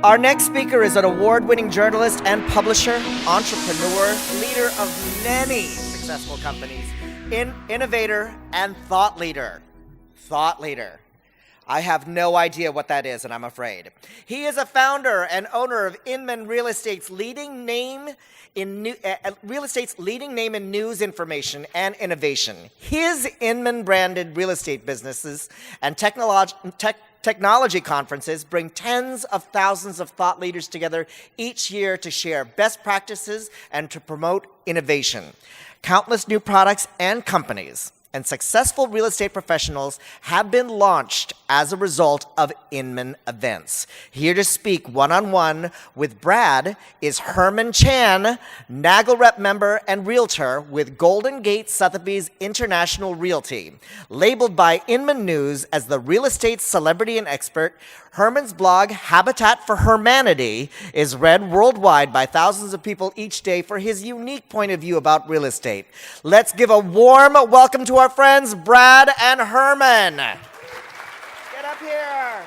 Our next speaker is an award-winning journalist and publisher, entrepreneur, leader of many successful companies, innovator, and thought leader. Thought leader. I have no idea what that is, and I'm afraid. He is a founder and owner of Inman Real Estate's leading name in news information and innovation. His Inman-branded real estate businesses and technology conferences bring tens of thousands of thought leaders together each year to share best practices and to promote innovation. Countless new products and companies and successful real estate professionals have been launched as a result of Inman events. Here to speak one-on-one with Brad is Herman Chan, NAGLREP member and realtor with Golden Gate Sotheby's International Realty. Labeled by Inman News as the real estate celebrity and expert, Herman's blog, Habitat for Hermanity, is read worldwide by thousands of people each day for his unique point of view about real estate. Let's give a warm welcome to our friends, Brad and Herman. Get up here.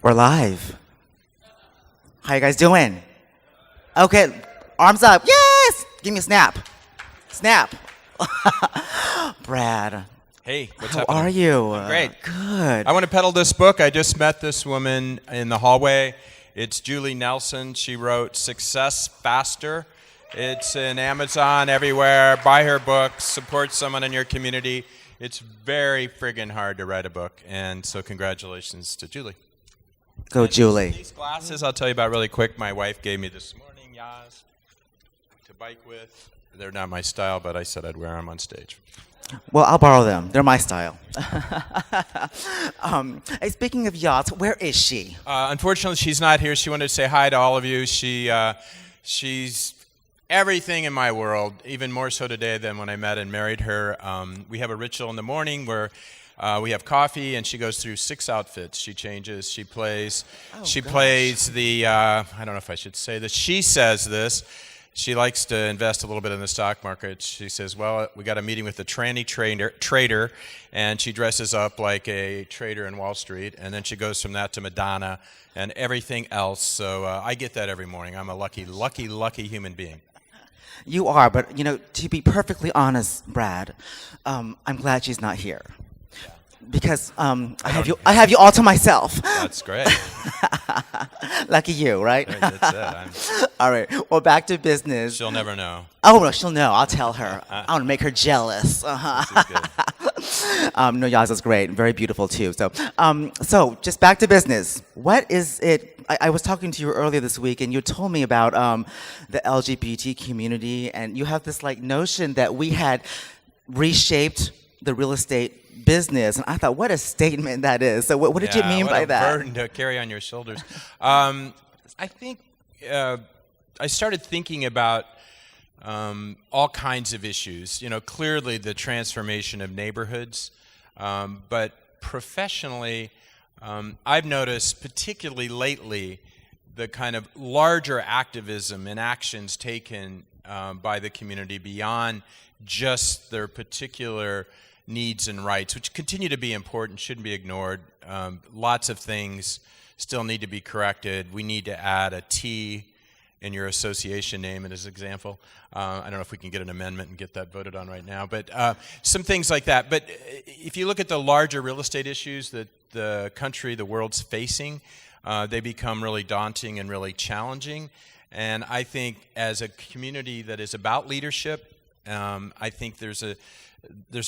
We're live. How you guys doing? Okay, arms up. Yes! Give me a snap. Snap. Brad. Hey, what's How happening? are you? Great. Good. I want to peddle this book. I just met this woman in the hallway. It's Julie Nelson. She wrote Success Faster. It's in Amazon everywhere. Buy her book. Support someone in your community. It's very friggin' hard to write a book. And so congratulations to Julie. Go, Julie. These glasses I'll tell you about really quick. My wife gave me this morning, Yaz, to bike with. They're not my style, but I said I'd wear them on stage. Well, I'll borrow them. They're my style. Hey, speaking of yachts, where is she? Unfortunately, she's not here. She wanted to say hi to all of you. She's everything in my world, even more so today than when I met and married her. We have a ritual in the morning where we have coffee, and she goes through 6 outfits. She changes. She plays. Plays the. I don't know if I should say this. She says this. She likes to invest a little bit in the stock market. She says, well, we got a meeting with a tranny trader, and she dresses up like a trader in Wall Street, and then she goes from that to Madonna and everything else. So I get that every morning. I'm a lucky human being. You are, but, to be perfectly honest, Brad, I'm glad she's not here. Because I have you all to myself. That's great. Lucky you, right? That's it. All right. Well, back to business. She'll never know. Oh, no, she'll know. I'll tell her. I want to make her jealous. This is good. No, Yaz is great. Very beautiful, too. So just back to business. What is it? I was talking to you earlier this week, and you told me about the LGBT community, and you have this notion that we had reshaped the real estate business, and I thought, what a statement that is. So what did you mean by that? What a burden to carry on your shoulders. I think I started thinking about all kinds of issues. Clearly the transformation of neighborhoods, but professionally, I've noticed, particularly lately, the kind of larger activism and actions taken by the community beyond just their particular needs and rights, which continue to be important, shouldn't be ignored. Lots of things still need to be corrected. We need to add a T in your association name as an example. I don't know if we can get an amendment and get that voted on right now, but some things like that. But if you look at the larger real estate issues that the country, the world's facing, they become really daunting and really challenging. And I think as a community that is about leadership, I think there's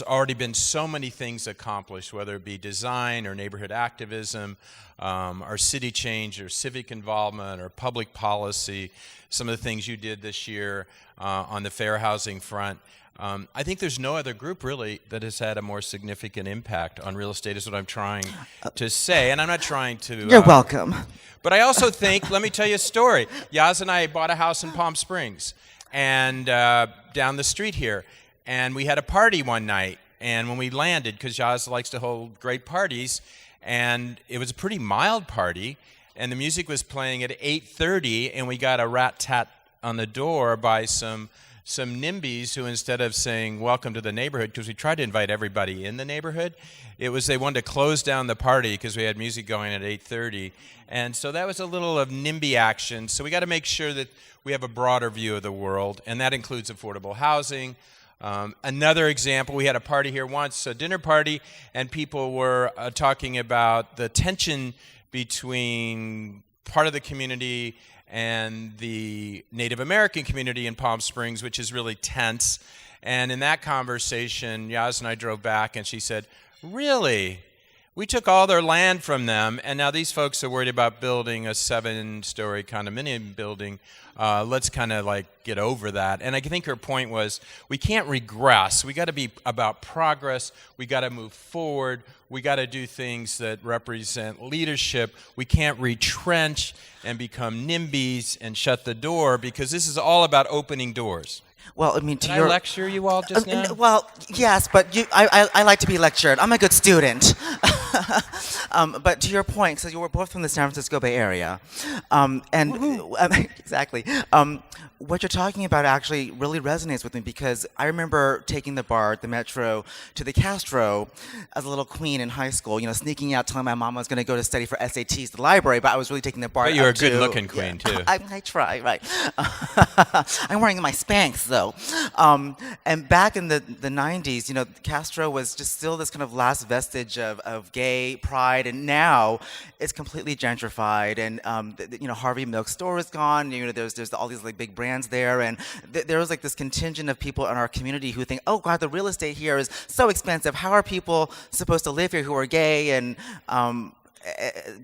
already been so many things accomplished, whether it be design or neighborhood activism, or city change or civic involvement or public policy, some of the things you did this year on the fair housing front. I think there's no other group really that has had a more significant impact on real estate is what I'm trying to say. And I'm not trying to... You're welcome. But I also think, let me tell you a story. Yaz and I bought a house in Palm Springs and down the street here. And we had a party one night, and when we landed, because Yaz likes to hold great parties, and it was a pretty mild party, and the music was playing at 8:30, and we got a rat-tat on the door by some some NIMBYs who, instead of saying welcome to the neighborhood, because we tried to invite everybody in the neighborhood, it was they wanted to close down the party because we had music going at 8:30. And so that was a little of NIMBY action. So we got to make sure that we have a broader view of the world, and that includes affordable housing. Another example, we had a party here once, a dinner party, and people were talking about the tension between part of the community and the Native American community in Palm Springs, which is really tense. And in that conversation, Yaz and I drove back, and she said, really? We took all their land from them, and now these folks are worried about building a 7-story condominium building. Let's kind of like get over that. And I think her point was, we can't regress. We got to be about progress. We got to move forward. We got to do things that represent leadership. We can't retrench and become NIMBYs and shut the door, because this is all about opening doors. Well, I mean, to Did your I lecture you all just now? Well, yes, but I like to be lectured. I'm a good student. But to your point, so you were both from the San Francisco Bay Area, and exactly. What you're talking about actually really resonates with me, because I remember taking the BART, the Metro, to the Castro as a little queen in high school, sneaking out, telling my mom I was going to go to study for SATs at the library, but I was really taking the BART. But you were a up to- good-looking queen, too. I try, right. I'm wearing my Spanx, though. And back in the 90s, Castro was just still this kind of last vestige of gay pride, and now it's completely gentrified, and Harvey Milk's store is gone. There's all these like big brands there, and there was like this contingent of people in our community who think, oh God, the real estate here is so expensive. How are people supposed to live here who are gay? And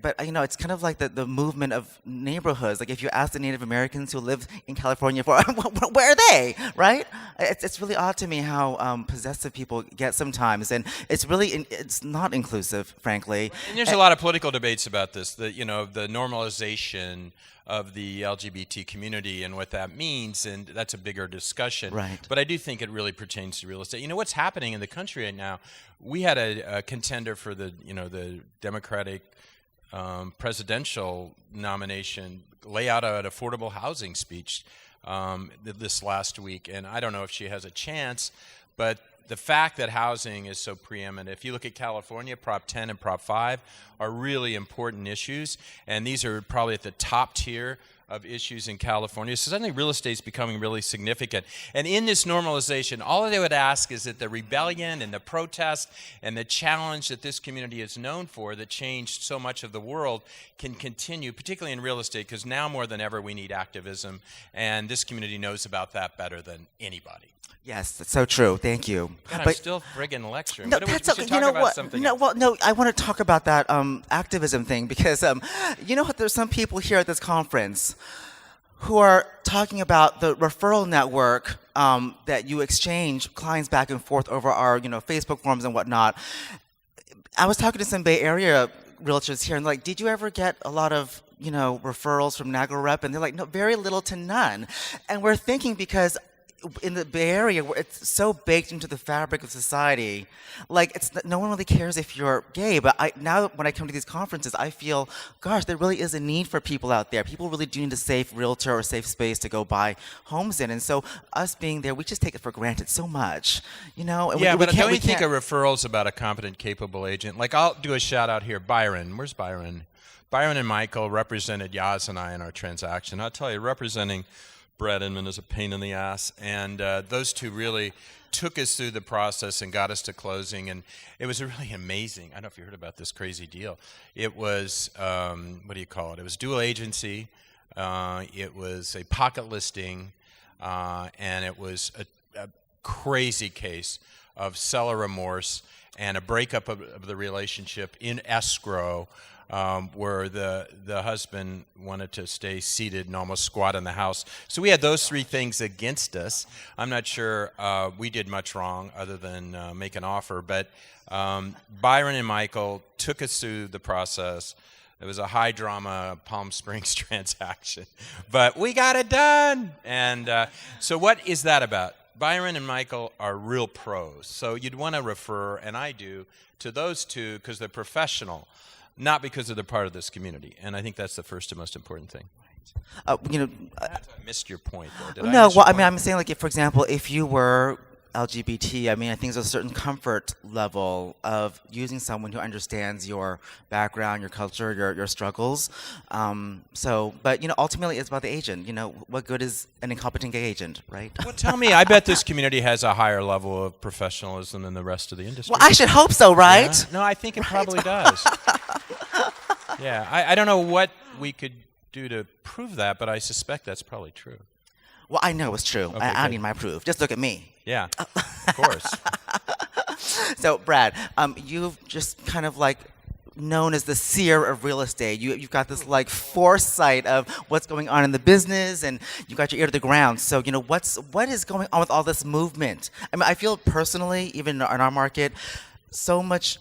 but it's kind of like the movement of neighborhoods. Like if you ask the Native Americans who live in California, where are they, right? It's really odd to me how possessive people get sometimes, and it's not inclusive, frankly. And there's a lot of political debates about this. The normalization of the LGBT community and what that means, and that's a bigger discussion. Right. But I do think it really pertains to real estate. What's happening in the country right now? We had a contender for the Democratic presidential nomination lay out an affordable housing speech this last week, and I don't know if she has a chance, but the fact that housing is so preeminent, if you look at California, Prop 10 and Prop 5 are really important issues, and these are probably at the top tier of issues in California. So suddenly real estate is becoming really significant. And in this normalization, all they would ask is that the rebellion and the protest and the challenge that this community is known for, that changed so much of the world, can continue, particularly in real estate, because now more than ever we need activism, and this community knows about that better than anybody. Yes, that's so true. Thank you. God, I'm still friggin' lecturing. No, We that's should okay. talk about something else. No, I want to talk about that activism thing, because there's some people here at this conference who are talking about the referral network that you exchange clients back and forth over our Facebook forums and whatnot. I was talking to some Bay Area realtors here, and like, did you ever get a lot of referrals from NAGLREP? And they're like, no, very little to none. And we're thinking, because in the Bay Area, where it's so baked into the fabric of society, like no one really cares if you're gay. But now when I come to these conferences, I feel, gosh, there really is a need for people out there. People really do need a safe realtor or safe space to go buy homes in. And so us being there, we just take it for granted so much, And but don't you think a referral is about a competent, capable agent? Like, I'll do a shout out here. Byron, where's Byron? Byron and Michael represented Yaz and I in our transaction. I'll tell you, representing Brad Inman is a pain in the ass, and those two really took us through the process and got us to closing, and it was really amazing. I don't know if you heard about this crazy deal. It was, what do you call it? It was dual agency, it was a pocket listing, and it was a crazy case of seller remorse and a breakup of the relationship in escrow, where the husband wanted to stay seated and almost squat in the house. So we had those three things against us. I'm not sure we did much wrong other than make an offer, but Byron and Michael took us through the process. It was a high drama Palm Springs transaction, but we got it done. And so what is that about? Byron and Michael are real pros. So you'd want to refer, and I do, to those two because they're professional, not because they're part of this community. And I think that's the first and most important thing. You know, I missed your point, though. Did I no, miss your well, I mean, point? I'm saying, like, if, for example, if you were LGBT, I mean, I think there's a certain comfort level of using someone who understands your background, your culture, your struggles. But, you know, ultimately it's about the agent. You know, what good is an incompetent gay agent, right? Well, tell me, I bet this community has a higher level of professionalism than the rest of the industry. Well, I should hope so, right? Yeah? No, I think it probably does. Yeah, I don't know what we could do to prove that, but I suspect that's probably true. Well, I know it's true. Okay, I good. need my proof. Just look at me. Yeah, of course. So, Brad, you've just kind of like known as the seer of real estate. You've got this like foresight of what's going on in the business, and you got your ear to the ground. So, you know, what is going on with all this movement? I mean, I feel personally, even in our market, so much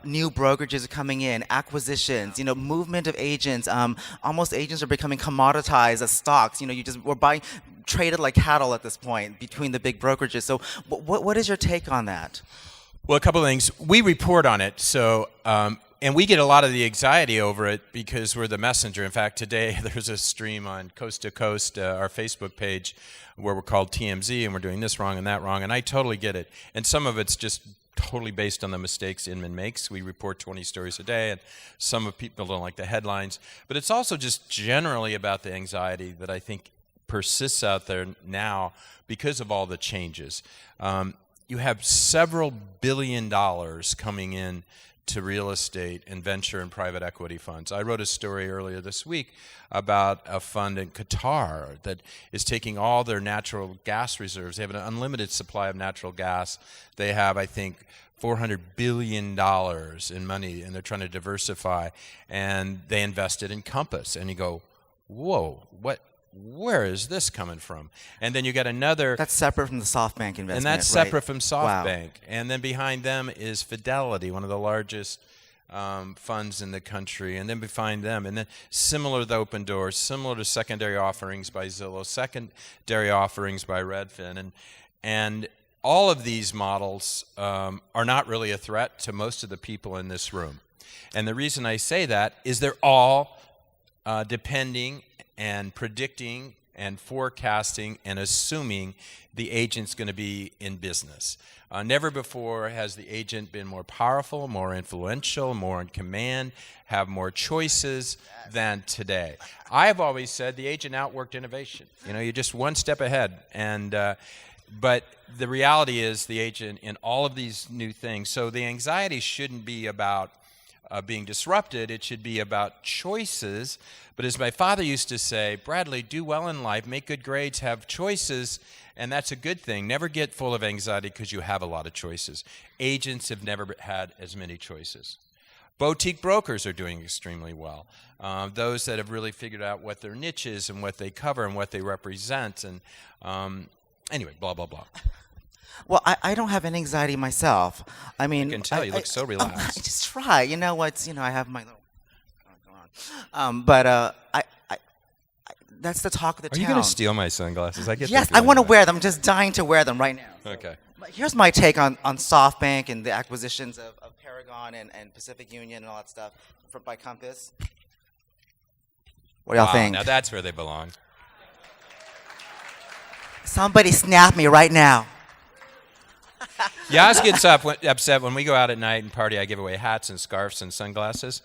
new brokerages are coming in, acquisitions, you know, movement of agents. Almost agents are becoming commoditized as stocks. You know, we're buying, traded like cattle at this point between the big brokerages. So what is your take on that? Well, a couple of things. We report on it, so and we get a lot of the anxiety over it because we're the messenger. In fact, today there's a stream on Coast to Coast, our Facebook page, where we're called TMZ, and we're doing this wrong and that wrong, and I totally get it. And some of it's just totally based on the mistakes Inman makes. We report 20 stories a day, and some of people don't like the headlines. But it's also just generally about the anxiety that I think persists out there now because of all the changes. You have several $1 billion coming in to real estate and venture and private equity funds. I wrote a story earlier this week about a fund in Qatar that is taking all their natural gas reserves. They have an unlimited supply of natural gas. They have, I think, $400 billion in money, and they're trying to diversify. And they invested in Compass. And you go, whoa, where is this coming from? And then you got another. That's separate from the SoftBank investment, And that's right? separate from SoftBank. Wow. And then behind them is Fidelity, one of the largest funds in the country. And then behind them, and then similar to Open Doors, similar to secondary offerings by Zillow, secondary offerings by Redfin. And all of these models are not really a threat to most of the people in this room. And the reason I say that is they're all depending and predicting and forecasting and assuming the agent's going to be in business. Never before has the agent been more powerful, more influential, more in command, have more choices than today. I have always said the agent outworked innovation. You know, you're just one step ahead. But the reality is the agent in all of these new things. So the anxiety shouldn't be about being disrupted. It should be about choices. But as my father used to say, Bradley, do well in life, make good grades, have choices, and that's a good thing. Never get full of anxiety because you have a lot of choices. Agents have never had as many choices. Boutique brokers are doing extremely well. Those that have really figured out what their niche is and what they cover and what they represent. And anyway, blah, blah, blah. Well, I don't have any anxiety myself. I mean, I can tell you look so relaxed. I just try. You know what? You know, I have my little. That's the talk of the Are town. you going to steal my sunglasses? I get Yes, that I want to feeling. wear them. I'm just dying to wear them right now. Okay. But here's my take on SoftBank and the acquisitions of Paragon and Pacific Union and all that stuff by Compass. What do y'all think? Now that's where they belong. Somebody snap me right now. Yas gets upset when we go out at night and party. I give away hats and scarves and sunglasses,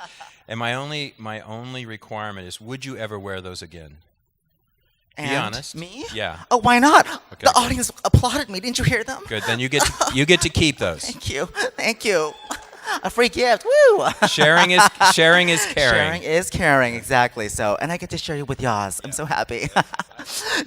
and my only requirement is: would you ever wear those again? And Be honest. Me? Yeah. Oh, why not? Okay, The good. audience applauded me. Didn't you hear them? Good. Then you get to keep those. Thank you. Thank you. A free gift. Woo! Sharing is caring. Sharing is caring, exactly. So, and I get to share you with y'all. I'm so happy.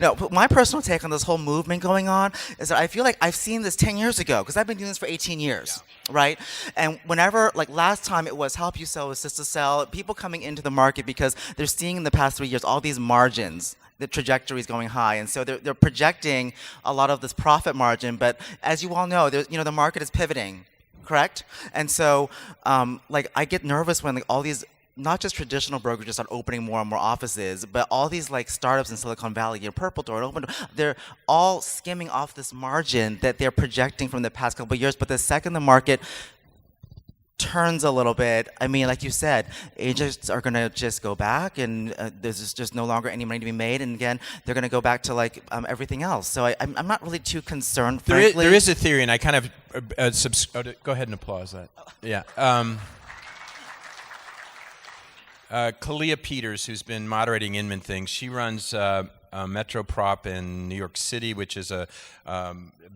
No, but my personal take on this whole movement going on is that I feel like I've seen this 10 years ago because I've been doing this for 18 years, right? And whenever, like last time it was help you sell, assist to sell, people coming into the market because they're seeing in the past 3 years all these margins. The trajectory is going high, and so they're projecting a lot of this profit margin. But as you all know, the market is pivoting, correct? And so, like, I get nervous when like all these, not just traditional brokerages start opening more and more offices, but all these like startups in Silicon Valley, Purple Door, and Open Door, they're all skimming off this margin that they're projecting from the past couple of years. But the second the market turns a little bit, I mean, like you said, agents are going to just go back, and there's just no longer any money to be made. And again, they're going to go back to like everything else. So I'm not really too concerned. Frankly. There is a theory, and I kind of go ahead and applause that. Yeah. Kalia Peters, who's been moderating Inman things, she runs Metro Prop in New York City, which is a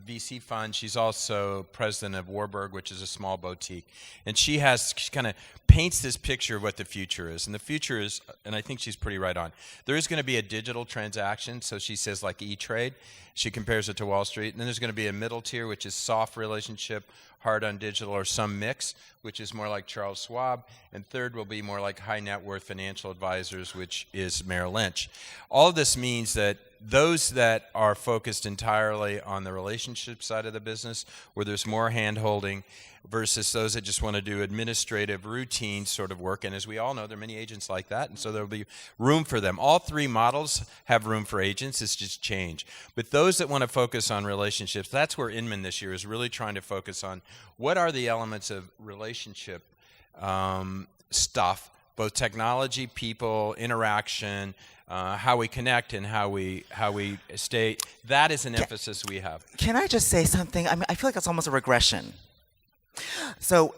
VC fund. She's also president of Warburg, which is a small boutique. And she kind of paints this picture of what the future is. And the future is, and I think she's pretty right on, there is going to be a digital transaction. So she says like E-Trade. She compares it to Wall Street. And then there's going to be a middle tier, which is soft relationship, hard on digital, or some mix, which is more like Charles Schwab. And third will be more like high net worth financial advisors, which is Merrill Lynch. All of this means that those that are focused entirely on the relationship side of the business, where there's more hand-holding, versus those that just want to do administrative, routine sort of work. And as we all know, there are many agents like that, and so there'll be room for them. All three models have room for agents. It's just change. But those that want to focus on relationships, that's where Inman this year is really trying to focus on what are the elements of relationship stuff, both technology, people, interaction, how we connect, and how we stay. That is an emphasis we have. Can I just say something? I mean, I feel like it's almost a regression. So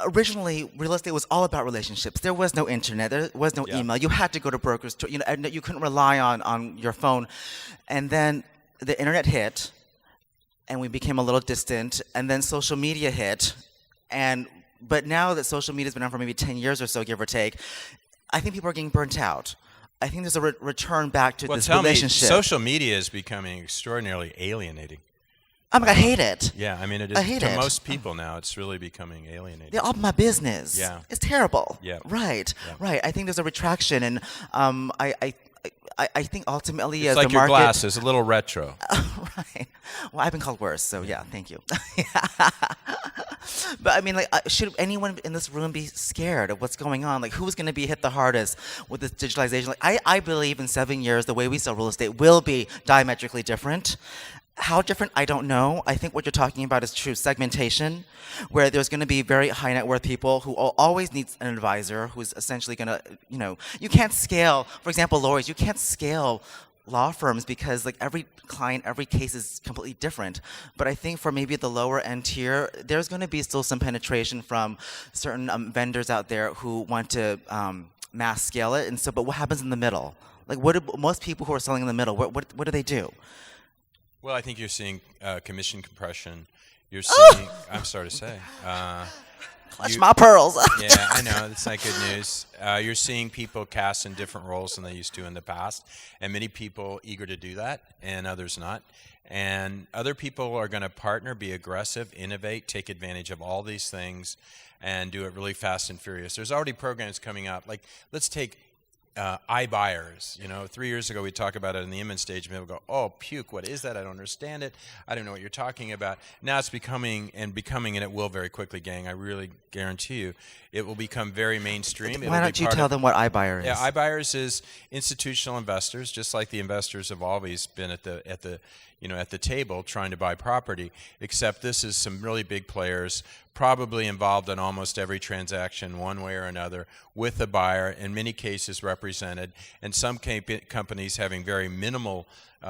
originally, real estate was all about relationships. There was no internet. There was no email. You had to go to brokers. And you couldn't rely on your phone. And then the internet hit, and we became a little distant. And then social media hit. But now that social media's been on for maybe 10 years or so, give or take, I think people are getting burnt out. I think there's a return back to this relationship. Social media is becoming extraordinarily alienating. I mean, I hate it. Yeah, I mean, it is. I hate to it. most people now, it's really becoming alienating. They're all my business. Yeah. It's terrible. Yeah. Right. Yeah. Right. I think there's a retraction, and I think ultimately It's as like the your market, glasses, a little retro. Right. Well, I've been called worse, so yeah, thank you. But I mean, like, should anyone in this room be scared of what's going on? Like, who's going to be hit the hardest with this digitalization? Like, I believe in 7 years, the way we sell real estate will be diametrically different. How different, I don't know. I think what you're talking about is true segmentation, where there's going to be very high net worth people who always need an advisor who's essentially going to, you can't scale, for example, lawyers, you can't scale law firms because like every client, every case is completely different. But I think for maybe the lower end tier, there's going to be still some penetration from certain vendors out there who want to mass scale it. And so, but what happens in the middle? Like, what do most people who are selling in the middle, what do they do? Well, I think you're seeing commission compression. You're seeing, I'm sorry to say. Clutch my pearls. Yeah, I know. That's not good news. You're seeing people cast in different roles than they used to in the past, and many people eager to do that, and others not. And other people are going to partner, be aggressive, innovate, take advantage of all these things, and do it really fast and furious. There's already programs coming out. Like, let's take iBuyers. 3 years ago we talked about it in the Inman stage, and people go, "Oh, puke! What is that? I don't understand it. I don't know what you're talking about." Now it's becoming, and it will very quickly, gang. I really guarantee you, it will become very mainstream. Why don't you tell them what iBuyer is? Yeah, iBuyers is institutional investors, just like the investors have always been at the table trying to buy property. Except this is some really big players, probably involved in almost every transaction one way or another, with the buyer, in many cases represented, and some companies having very minimal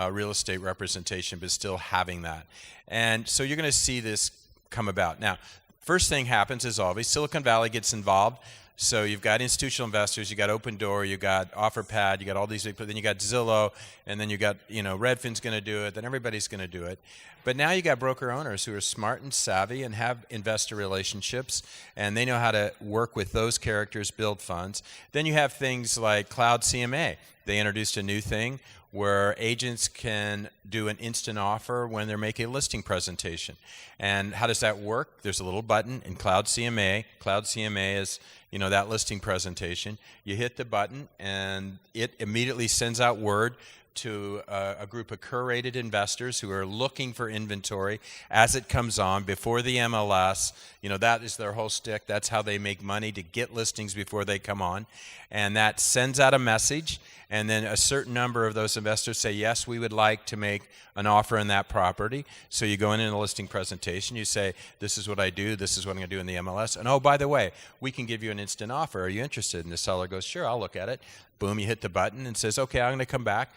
real estate representation, but still having that. And so you're going to see this come about. Now, first thing happens is always Silicon Valley gets involved. So you've got institutional investors, you got Open Door, you got OfferPad, you got all these big, then you got Zillow, and then you got, Redfin's going to do it, then everybody's going to do it. But now you got broker owners who are smart and savvy and have investor relationships, and they know how to work with those characters, build funds. Then you have things like Cloud CMA. They introduced a new thing where agents can do an instant offer when they're making a listing presentation. And how does that work? There's a little button in Cloud CMA. Cloud CMA is, that listing presentation. You hit the button, and it immediately sends out word to a group of curated investors who are looking for inventory as it comes on before the MLS. That is their whole stick. That's how they make money, to get listings before they come on. And that sends out a message, and then a certain number of those investors say, yes, we would like to make an offer on that property. So you go in a listing presentation, you say, this is what I do, this is what I'm going to do in the MLS, and oh, by the way, we can give you an instant offer. Are you interested? And the seller goes, sure, I'll look at it. Boom, you hit the button and says, okay, I'm going to come back.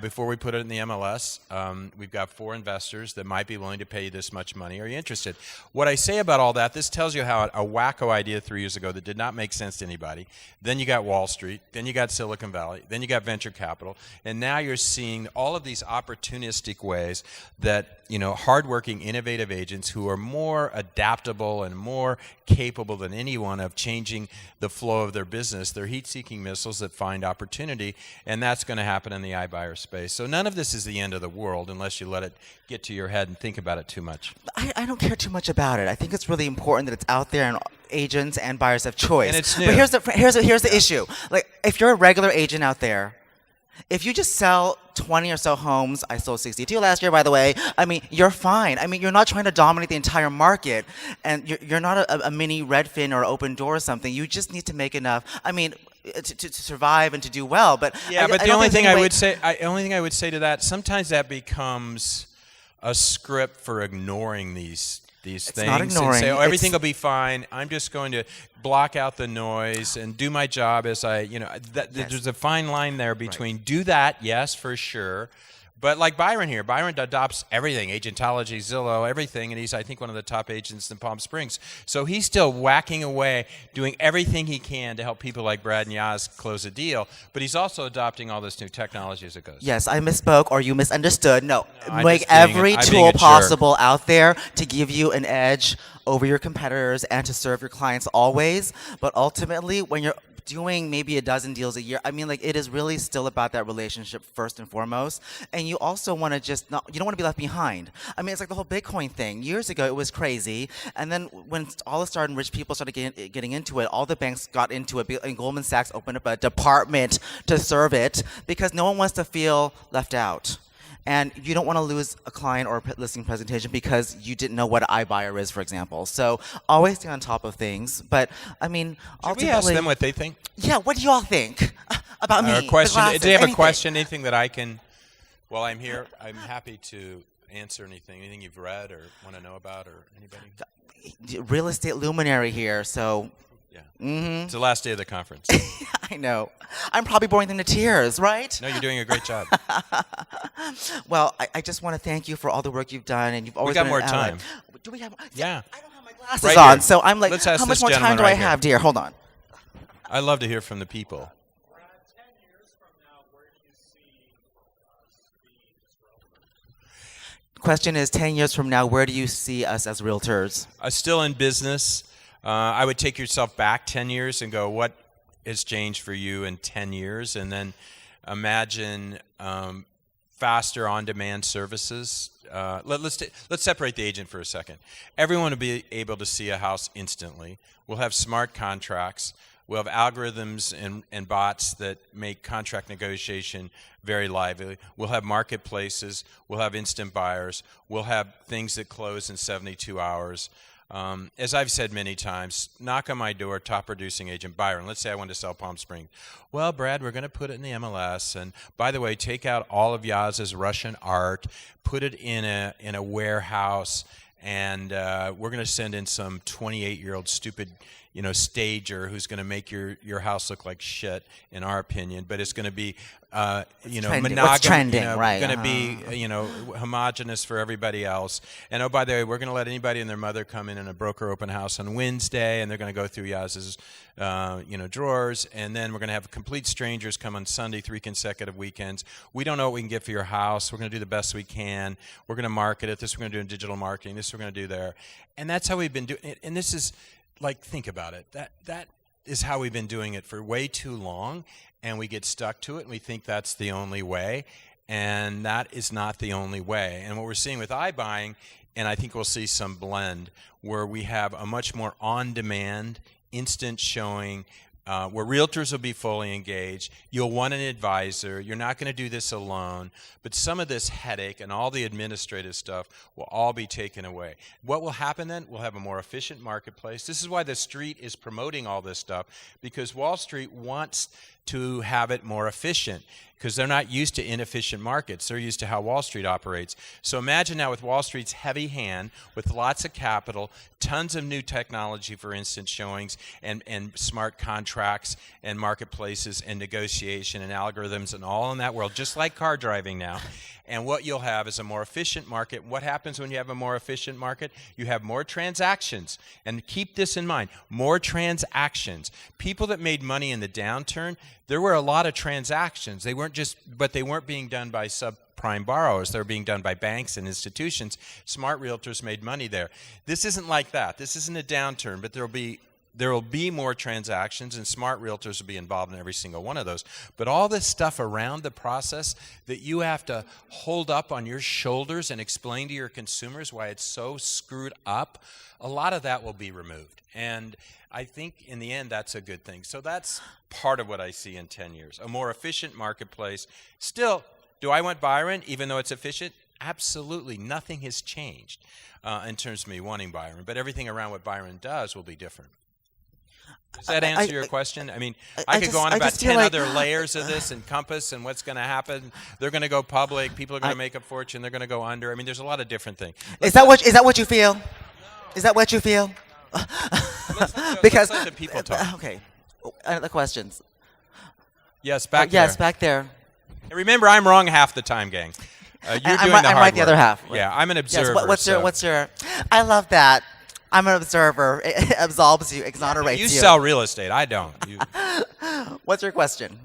Before we put it in the MLS, we've got 4 investors that might be willing to pay you this much money. Are you interested? What I say about all that, this tells you how a wacko idea 3 years ago that did not make sense to anybody. Then you got Wall Street. Then you got Silicon Valley. Then you got venture capital. And now you're seeing all of these opportunistic ways that, hardworking, innovative agents who are more adaptable and more capable than anyone of changing the flow of their business, they're heat-seeking missiles that find opportunity, and that's going to happen in the iBuyer space. So none of this is the end of the world unless you let it get to your head and think about it too much. I don't care too much about it. I think it's really important that it's out there and agents and buyers have choice. And it's new. But here's the issue. Like, if you're a regular agent out there, if you just sell 20 or so homes, I sold 62 last year, by the way, you're fine. You're not trying to dominate the entire market, and you're not a mini Redfin or Open Door or something. You just need to make enough, to survive and to do well. But yeah, but the only thing I would say to that, sometimes that becomes a script for ignoring these things not ignoring. And say, oh, everything will be fine. I'm just going to block out the noise and do my job as there's a fine line there between do that, yes, for sure. But like Byron here, Byron adopts everything, Agentology, Zillow, everything, and he's, I think, one of the top agents in Palm Springs. So he's still whacking away, doing everything he can to help people like Brad and Yaz close a deal, but he's also adopting all this new technology as it goes. Yes, I misspoke, or you misunderstood. No, I'm make just being every I'm being tool a jerk. possible out there to give you an edge over your competitors and to serve your clients always. But ultimately, when you're doing maybe a dozen deals a year, it is really still about that relationship first and foremost. And you also want to you don't want to be left behind. It's like the whole Bitcoin thing. Years ago, it was crazy. And then when all of a sudden rich people started getting into it, all the banks got into it, and Goldman Sachs opened up a department to serve it because no one wants to feel left out. And you don't want to lose a client or a listing presentation because you didn't know what an iBuyer is, for example. So always stay on top of things. But ultimately, should we ask them what they think? Yeah, what do you all think about me? Or a question? The glasses, Do you have anything? a question? Anything that I can? While I'm here, I'm happy to answer anything. Anything you've read or want to know about, or anybody? Real estate luminary here, so. Yeah. Mm-hmm. It's the last day of the conference. I know. I'm probably boring them to tears, right? No, you're doing a great job. Well, I just want to thank you for all the work you've done, and you've always We got been more an ally. time. Do we have? Yeah. I don't have my glasses Right on, here. so I'm like, Let's ask how much this more time gentleman do I right have, here. dear? Hold on. I'd love to hear from the people. Brad, 10 years from now, where do you see us being as realtors? Question is, 10 years from now, where do you see us as realtors? Still in business. I would take yourself back 10 years and go, what has changed for you in 10 years? And then imagine faster on-demand services. Let's separate the agent for a second. Everyone will be able to see a house instantly. We'll have smart contracts. We'll have algorithms and bots that make contract negotiation very lively. We'll have marketplaces. We'll have instant buyers. We'll have things that close in 72 hours. As I've said many times, knock on my door, top producing agent Byron. Let's say I want to sell Palm Springs. Well, Brad, we're going to put it in the MLS. And by the way, take out all of Yaz's Russian art, put it in a warehouse, and we're going to send in some 28-year-old stupid stager who's going to make your house look like shit, in our opinion. But it's going to be, What's trending, right? Going to be, homogenous for everybody else. And oh, by the way, we're going to let anybody and their mother come in a broker open house on Wednesday, and they're going to go through Yaz's, drawers, and then we're going to have complete strangers come on Sunday, 3 consecutive weekends. We don't know what we can get for your house. We're going to do the best we can. We're going to market it. This we're going to do in digital marketing. This we're going to do there. And that's how we've been doing it. And this is, think about it. That is how we've been doing it for way too long, and we get stuck to it, and we think that's the only way, and that is not the only way. And what we're seeing with iBuying and I think we'll see some blend where we have a much more on-demand, instant showing, where realtors will be fully engaged. You'll want an advisor. You're not going to do this alone. But some of this headache and all the administrative stuff will all be taken away. What will happen then? We'll have a more efficient marketplace. This is why the street is promoting all this stuff, because Wall Street wants to have it more efficient, because they're not used to inefficient markets. They're used to how Wall Street operates. So imagine now with Wall Street's heavy hand, with lots of capital, tons of new technology for instant showings, and smart contracts and marketplaces and negotiation and algorithms and all in that world, just like car driving now. And what you'll have is a more efficient market. What happens when you have a more efficient market? You have more transactions. And keep this in mind, more transactions. People that made money in the downturn, there were a lot of transactions. They weren't but they weren't being done by subprime borrowers. They were being done by banks and institutions. Smart realtors made money there. This isn't like that. This isn't a downturn, but there will be more transactions, and smart realtors will be involved in every single one of those. But all this stuff around the process that you have to hold up on your shoulders and explain to your consumers why it's so screwed up, a lot of that will be removed. And I think in the end, that's a good thing. So that's part of what I see in 10 years, a more efficient marketplace. Still, do I want Byron, even though it's efficient? Absolutely. Nothing has changed in terms of me wanting Byron, but everything around what Byron does will be different. Does that answer your question? I mean, I could go on about 10 other layers of this and Compass and what's going to happen. They're going to go public. People are going to make a fortune. They're going to go under. I mean, there's a lot of different things. Is that what you feel? Is that what you feel? Because let's let the people talk. Okay. Other questions? Yes, back there. Yes, back there. And remember, I'm wrong half the time, gang. You're doing the hard I'm right the work. other half. Yeah, I'm an observer. Yes, what's your? I love that. I'm an observer. It absolves you, exonerates you. You sell real estate. I don't. What's your question?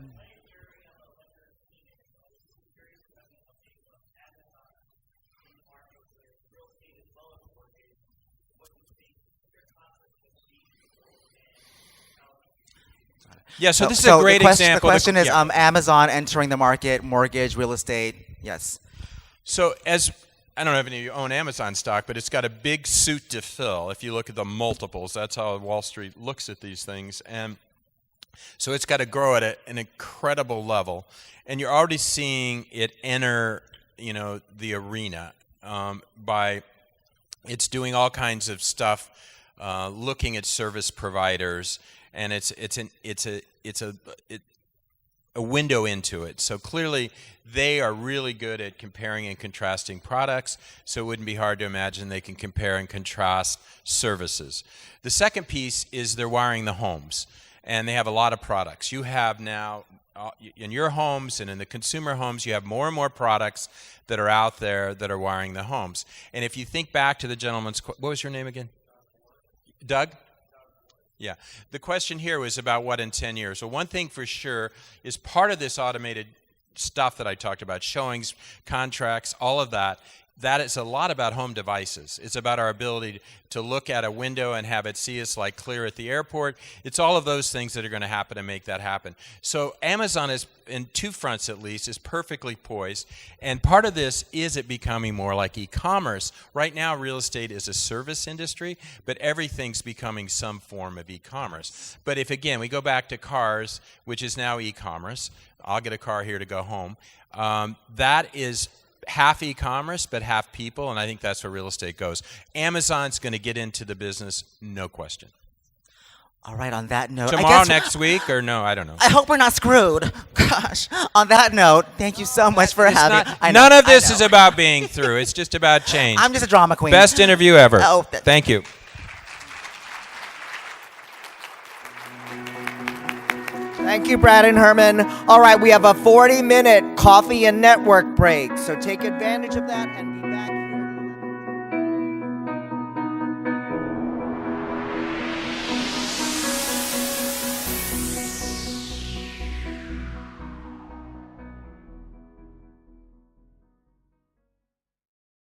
Yeah, so this is a great example. The question is Amazon entering the market, mortgage, real estate. Yes. So I don't know if any of you own Amazon stock, but it's got a big suit to fill. If you look at the multiples, that's how Wall Street looks at these things. And so it's got to grow at an incredible level. And you're already seeing it enter, the arena by it's doing all kinds of stuff, looking at service providers, and it's a window into it. So clearly they are really good at comparing and contrasting products, so it wouldn't be hard to imagine they can compare and contrast services. The second piece is they're wiring the homes, and they have a lot of products. You have now, in your homes and in the consumer homes, you have more and more products that are out there that are wiring the homes. And if you think back to the gentleman's, what was your name again? Doug? Yeah. The question here was about what in 10 years. Well, one thing for sure is part of this automated stuff that I talked about, showings, contracts, all of that, that is a lot about home devices. It's about our ability to look at a window and have it see us like clear at the airport. It's all of those things that are going to happen to make that happen. So Amazon is, in two fronts at least, is perfectly poised. And part of this is it becoming more like e-commerce. Right now, real estate is a service industry, but everything's becoming some form of e-commerce. But if, again, we go back to cars, which is now e-commerce, I'll get a car here to go home, that is half e-commerce, but half people, and I think that's where real estate goes. Amazon's going to get into the business, no question. All right, on that note. Tomorrow, next week, or no, I don't know. I hope we're not screwed. Gosh. On that note, thank you so much for having me. None of this is about being through. It's just about change. I'm just a drama queen. Best interview ever. Oh, thank you. Thank you, Brad and Herman. All right, we have a 40-minute coffee and network break, so take advantage of that and be